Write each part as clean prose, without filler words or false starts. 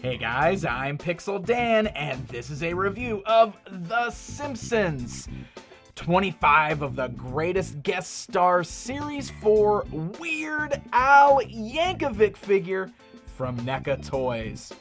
Hey guys, I'm Pixel Dan, and this is a review of The Simpsons. 25 of the greatest guest stars Series 4 Weird Al Yankovic figure from NECA Toys.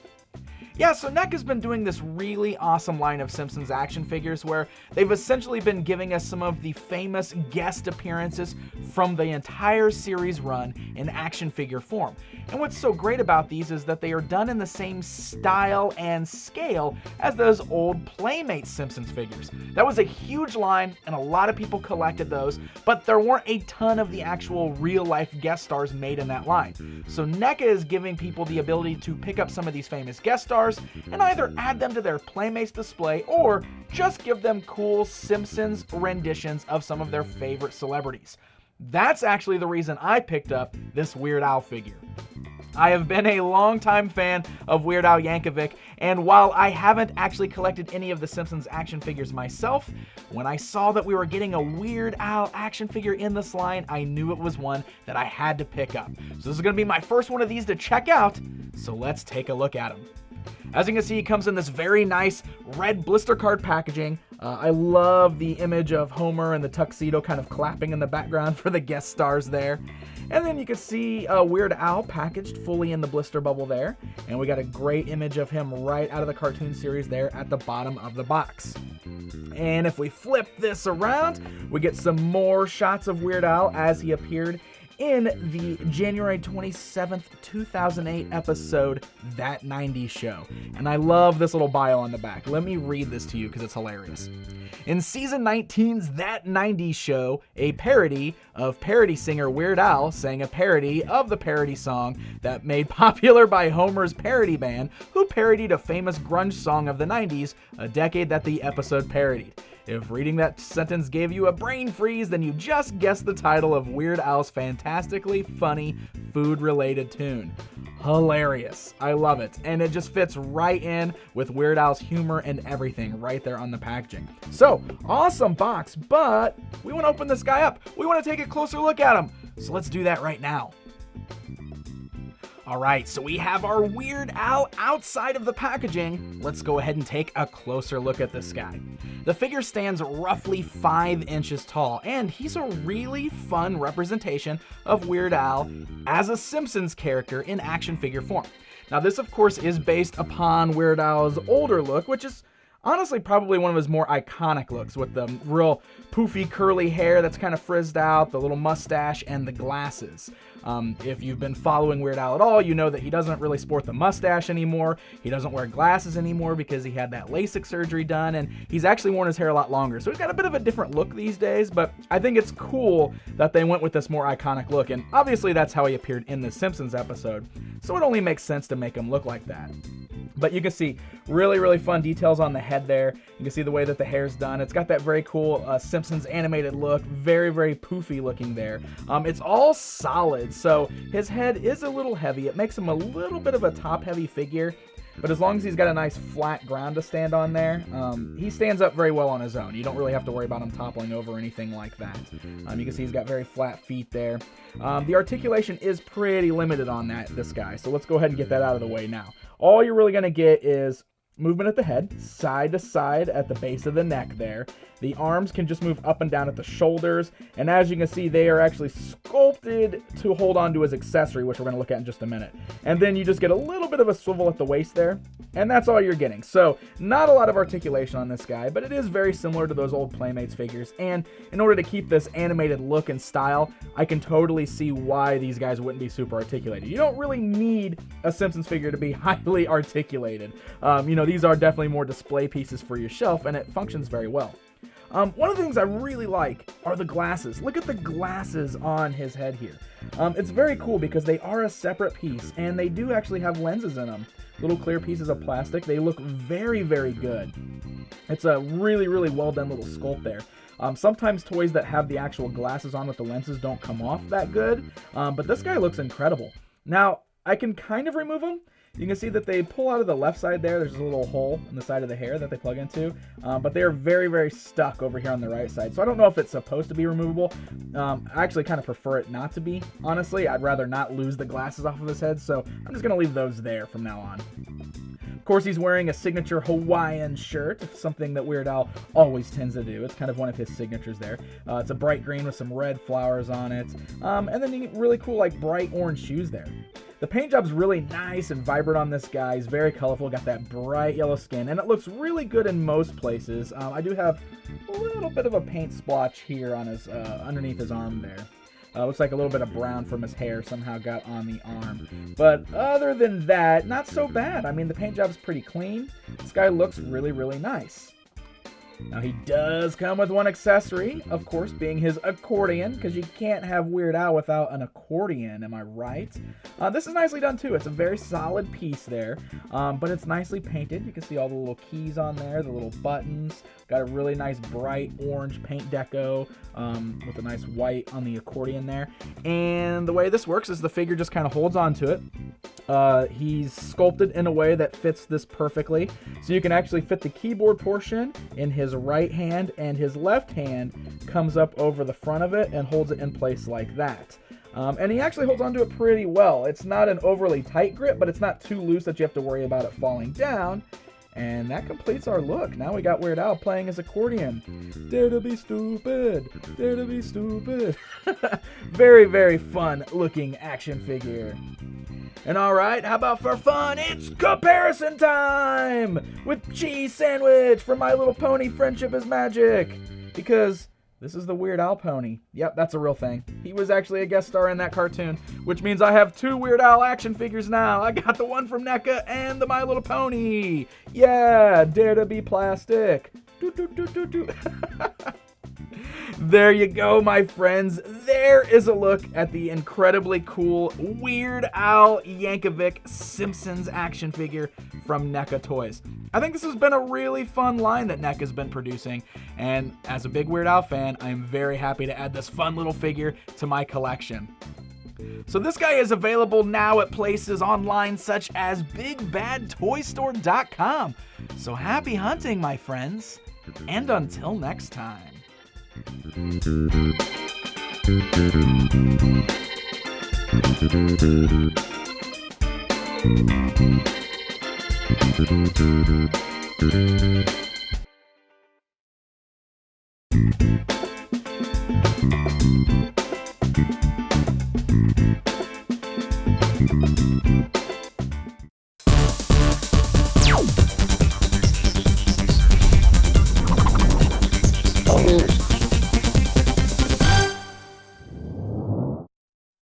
Yeah, so NECA's been doing this really awesome line of Simpsons action figures where they've essentially been giving us some of the famous guest appearances from the entire series run in action figure form. And what's so great about these is that they are done in the same style and scale as those old Playmates Simpsons figures. That was a huge line, and a lot of people collected those, but there weren't a ton of the actual real-life guest stars made in that line. So NECA is giving people the ability to pick up some of these famous guest stars and either add them to their Playmates display or just give them cool Simpsons renditions of some of their favorite celebrities. That's actually the reason I picked up this Weird Al figure. I have been a longtime fan of Weird Al Yankovic, and while I haven't actually collected any of the Simpsons action figures myself, when I saw that we were getting a Weird Al action figure in this line, I knew it was one that I had to pick up. So this is going to be my first one of these to check out, so let's take a look at him. As you can see, it comes in this very nice red blister card packaging. I love the image of Homer and the tuxedo kind of clapping in the background for the guest stars there. And then you can see Weird Al packaged fully in the blister bubble there. And we got a great image of him right out of the cartoon series there at the bottom of the box. And if we flip this around, we get some more shots of Weird Al as he appeared in the January 27th, 2008 episode, That 90s Show. And I love this little bio on the back. Let me read this to you because it's hilarious. In season 19's That 90s Show, a parody of parody singer Weird Al sang a parody of the parody song that made popular by Homer's parody band, who parodied a famous grunge song of the 90s, a decade that the episode parodied. If reading that sentence gave you a brain freeze, then you just guessed the title of Weird Al's fantastically funny food-related tune. Hilarious. I love it. And it just fits right in with Weird Al's humor and everything right there on the packaging. So, awesome box, but we want to open this guy up. We want to take a closer look at him. So let's do that right now. Alright, so we have our Weird Al outside of the packaging. Let's go ahead and take a closer look at this guy. The figure stands roughly 5 inches tall, and he's a really fun representation of Weird Al as a Simpsons character in action figure form. Now this of course is based upon Weird Al's older look, which is honestly probably one of his more iconic looks, with the real poofy curly hair that's kind of frizzed out, the little mustache, and the glasses. If you've been following Weird Al at all, you know that he doesn't really sport the mustache anymore. He doesn't wear glasses anymore because he had that LASIK surgery done, and he's actually worn his hair a lot longer. So he's got a bit of a different look these days, but I think it's cool that they went with this more iconic look, and obviously that's how he appeared in the Simpsons episode, so it only makes sense to make him look like that. But you can see really, really fun details on the head there. You can see the way that the hair's done. It's got that very cool Simpsons animated look. Very, very poofy looking there. It's all solid, so his head is a little heavy. It makes him a little bit of a top-heavy figure. But as long as he's got a nice flat ground to stand on there, he stands up very well on his own. You don't really have to worry about him toppling over or anything like that. You can see he's got very flat feet there. The articulation is pretty limited on this guy, so let's go ahead and get that out of the way now. All you're really going to get is movement at the head, side to side at the base of the neck there. The arms can just move up and down at the shoulders, and as you can see, they are actually sculpted to hold on to his accessory, which we're going to look at in just a minute. And then you just get a little bit of a swivel at the waist there, and that's all you're getting. So, not a lot of articulation on this guy, but it is very similar to those old Playmates figures, and in order to keep this animated look and style, I can totally see why these guys wouldn't be super articulated. You don't really need a Simpsons figure to be highly articulated. These are definitely more display pieces for your shelf, and it functions very well. One of the things I really like are the glasses. Look at the glasses on his head here. It's very cool because they are a separate piece, and they do actually have lenses in them. Little clear pieces of plastic. They look very, very good. It's a really, really well done little sculpt there. Sometimes toys that have the actual glasses on with the lenses don't come off that good, but this guy looks incredible. Now, I can kind of remove them. You can see that they pull out of the left side there. There's a little hole in the side of the hair that they plug into, but they are very, very stuck over here on the right side. So I don't know if it's supposed to be removable. I actually kind of prefer it not to be, honestly. I'd rather not lose the glasses off of his head, so I'm just going to leave those there from now on. Of course, he's wearing a signature Hawaiian shirt, something that Weird Al always tends to do. It's kind of one of his signatures there. It's a bright green with some red flowers on it. And then really cool, like, bright orange shoes there. The paint job's really nice and vibrant on this guy. He's very colorful, got that bright yellow skin, and it looks really good in most places. I do have a little bit of a paint splotch here on his underneath his arm there. Looks like a little bit of brown from his hair somehow got on the arm. But other than that, not so bad. I mean, the paint job's pretty clean. This guy looks really, really nice. Now, he does come with one accessory, of course, being his accordion, because you can't have Weird Al without an accordion, am I right? This is nicely done, too. It's a very solid piece there, but it's nicely painted. You can see all the little keys on there, the little buttons. Got a really nice bright orange paint deco with a nice white on the accordion there. And the way this works is the figure just kind of holds on to it. He's sculpted in a way that fits this perfectly. So you can actually fit the keyboard portion in his right hand, and his left hand comes up over the front of it and holds it in place like that. And he actually holds onto it pretty well. It's not an overly tight grip, but it's not too loose that you have to worry about it falling down. And that completes our look. Now we got Weird Al playing his accordion. Dare to be stupid, dare to be stupid. Very, very fun looking action figure. And alright, how about for fun? It's comparison time! With Cheese Sandwich from My Little Pony Friendship is Magic. Because this is the Weird Al pony. Yep, that's a real thing. He was actually a guest star in that cartoon, which means I have 2 Weird Al action figures now. I got the one from NECA and the My Little Pony. Yeah, dare to be plastic. Doo, doo, doo, doo, doo. There you go, my friends. There is a look at the incredibly cool Weird Al Yankovic Simpsons action figure from NECA Toys. I think this has been a really fun line that NECA's been producing, and as a big Weird Al fan, I'm very happy to add this fun little figure to my collection. So this guy is available now at places online such as BigBadToyStore.com. So happy hunting, my friends, and until next time.